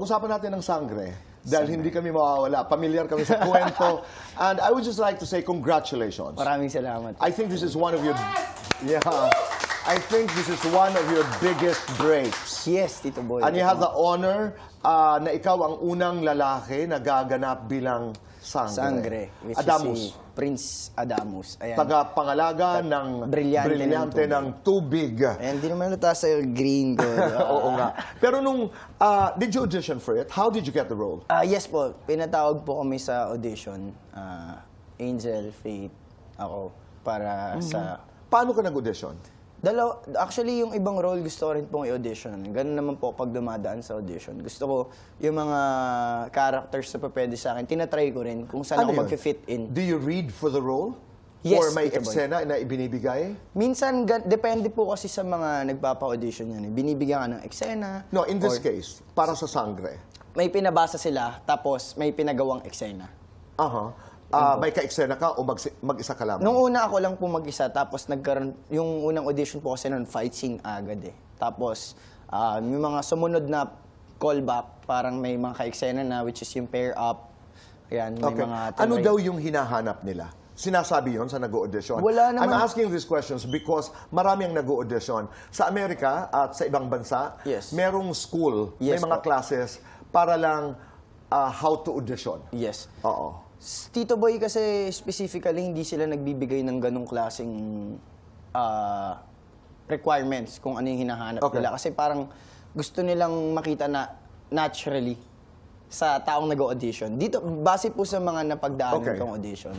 pag-usapan natin ng sangre. Dahil hindi kami mawawala. Pamilyar kami sa kwento. And I would just like to say congratulations. Maraming salamat. I think this is one of your... Yeah. I think this is one of your biggest breaks. Yes, Tito Boy. And you have the honor na ikaw ang unang lalaki na gaganap bilang sangre. Which Adamus. is si Prince Adamus. Ayan. Tagapangalaga ng brilyante ng tubig. Ayan, di naman nata sa green ko. Oo nga. Pero nung, did you audition for it? How did you get the role? Yes po, pinatawag po kami sa audition. Angel, Faith, ako, para sa... Paano ka nag-audition? Actually, yung ibang role gusto ko rin pong i-audition. Ganun naman po pag dumadaan sa audition. Gusto ko yung mga characters na pwede sa akin, tinatry ko rin kung saan ako mag-fit in. Do you read for the role? Yes, or may Tito Boy. eksena na ibinibigay? Minsan, depende po kasi sa mga nagpapa-audition yan. Binibigyan ka ng eksena. No, in this case, para sa sangre. May pinabasa sila, tapos may pinagawang eksena. May ka-eksena ka o mag-isa ka lamang? Nung una ako lang po mag-isa, tapos nagkaroon, yung unang audition po kasi nun, fight scene agad eh. Tapos, yung mga sumunod na callback, parang may mga ka-eksena na, which is yung pair up. Ayan, may mga... Ano daw yung hinahanap nila? Sinasabi yon sa nag-audition? Wala naman. I'm asking these questions because marami ang nag-audition. Sa Amerika at sa ibang bansa, merong school, may mga classes para lang how to audition. Yes. Oo. Tito Boy kasi specifically hindi sila nagbibigay ng ganong klaseng requirements kung ano yung hinahanap nila. Kasi parang gusto nilang makita na naturally sa taong nag-audition. Dito, base po sa mga napagdaanan kong audition.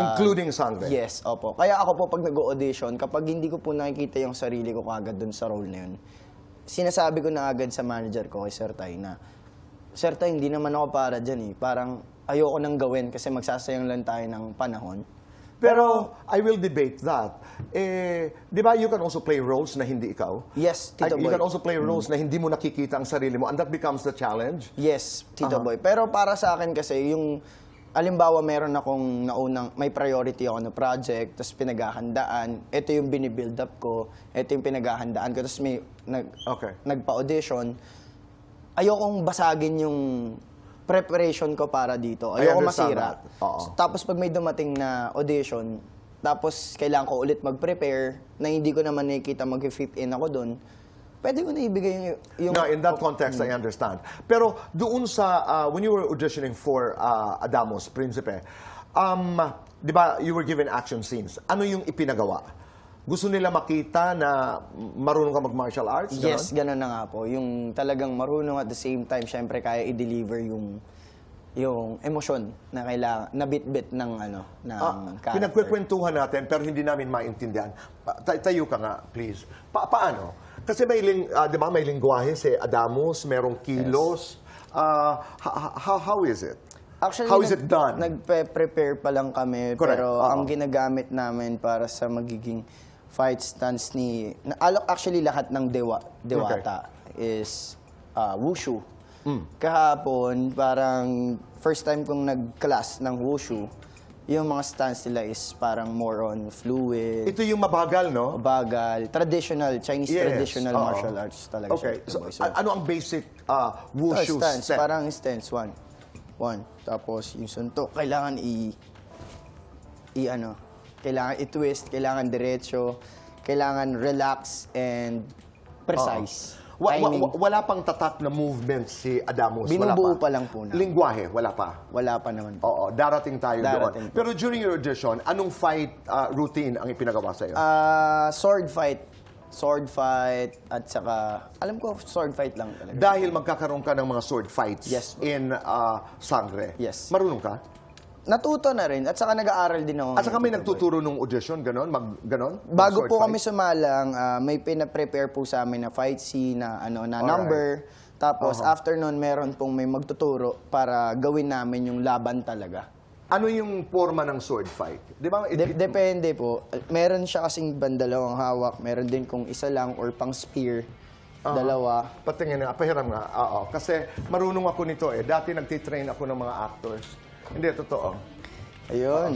Including sangre? Yes, opo. Kaya ako po pag nag-audition, kapag hindi ko po nakikita yung sarili ko kagad dun sa role na yun, sinasabi ko na agad sa manager ko, kay Sir Tay, na Sir Tay, hindi naman ako para dyan eh. Parang ayoko nang gawin kasi magsasayang lang tayo ng panahon. Pero I will debate that. Di ba you can also play roles na hindi ikaw? Yes, Tito Boy. You can also play roles na hindi mo nakikita ang sarili mo and that becomes the challenge? Yes, Tito Boy. Pero para sa akin kasi, yung alimbawa meron akong naunang, may priority ako na project, tapos pinaghahandaan, ito yung binibuild up ko, ito yung pinaghahandaan ko, tapos may nagpa-audition, ayokong basagin yung preparation ko para dito. Ayoko masira. Tapos pag may dumating na audition, tapos kailangan ko ulit mag-prepare, na hindi ko naman nakikita mag-fit in ako doon, pwede ko na ibigay yung... No, in that context, I understand. Pero doon sa, when you were auditioning for Adamus, Prinsipe, di ba, you were given action scenes. Ano yung ipinagawa? Gusto nila makita na marunong ka mag-martial arts? Ganon? Yes, gano'n na nga po. Yung talagang marunong at the same time, syempre kaya i-deliver yung emosyon na kailangan, na bit-bit ng character. Pinagkwekwentuhan natin pero hindi namin maintindihan. Tayo ka nga, please. Paano? Kasi may, di ba, may lingwahe si Adamus, merong kilos. How is it? Actually, how is it done? Nagpe-prepare pa lang kami, pero ang ginagamit namin para sa magiging fight stance ni... Actually, lahat ng Dewata is wushu. Kahapon, parang first time kong nag-class ng wushu, yung mga stance nila is parang more on fluid. Ito yung mabagal, no? Mabagal. Traditional, Chinese traditional martial arts talaga siya. So, ano ang basic wushu stance? step? Parang stance, one. Tapos yung suntok, kailangan kailangan i-twist, kailangan diretso, kailangan relax and precise. Wala pang tatak na movement si Adamus? Binubuo pa lang po na. Lingwahe, wala pa? Wala pa naman. Oo, darating tayo doon. Pero during your audition, anong fight routine ang ipinagawa sa'yo? Sword fight, at saka, alam ko, sword fight lang talaga. Dahil magkakaroon ka ng mga sword fights in sangre. Yes. Marunong ka? Natuto na rin, at saka nag-aaral din ako. At saka may nagtuturo nung audition, ganon? Ganon? Bago po kami sumalang, may pina-prepare po sa amin na fight scene, na number. Tapos after nun, meron pong may magtuturo para gawin namin yung laban talaga. Ano yung forma ng sword fight? Di ba? Depende po. Meron siya kasing bandalawang hawak, meron din kung isa lang or pang spear. Dalawa. Patingin nga, pahiram nga. Kasi marunong ako nito eh. Dati nagtitrain ako ng mga actors. Hindi, totoo. Ayun.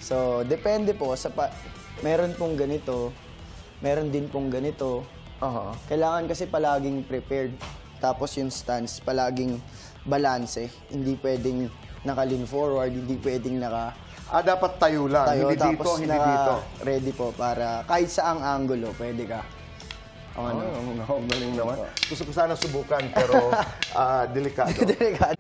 So, depende po. Meron pong ganito, meron din pong ganito. Kailangan kasi palaging prepared. Tapos yung stance, palaging balanse. Hindi pwedeng naka-lean forward, hindi pwedeng Dapat tayo lang. tayo. Hindi dito, Tapos hindi dito. ready po para kahit saang angulo, pwede ka. Galing naman. Gusto ko sana subukan, pero delikado. Delikado.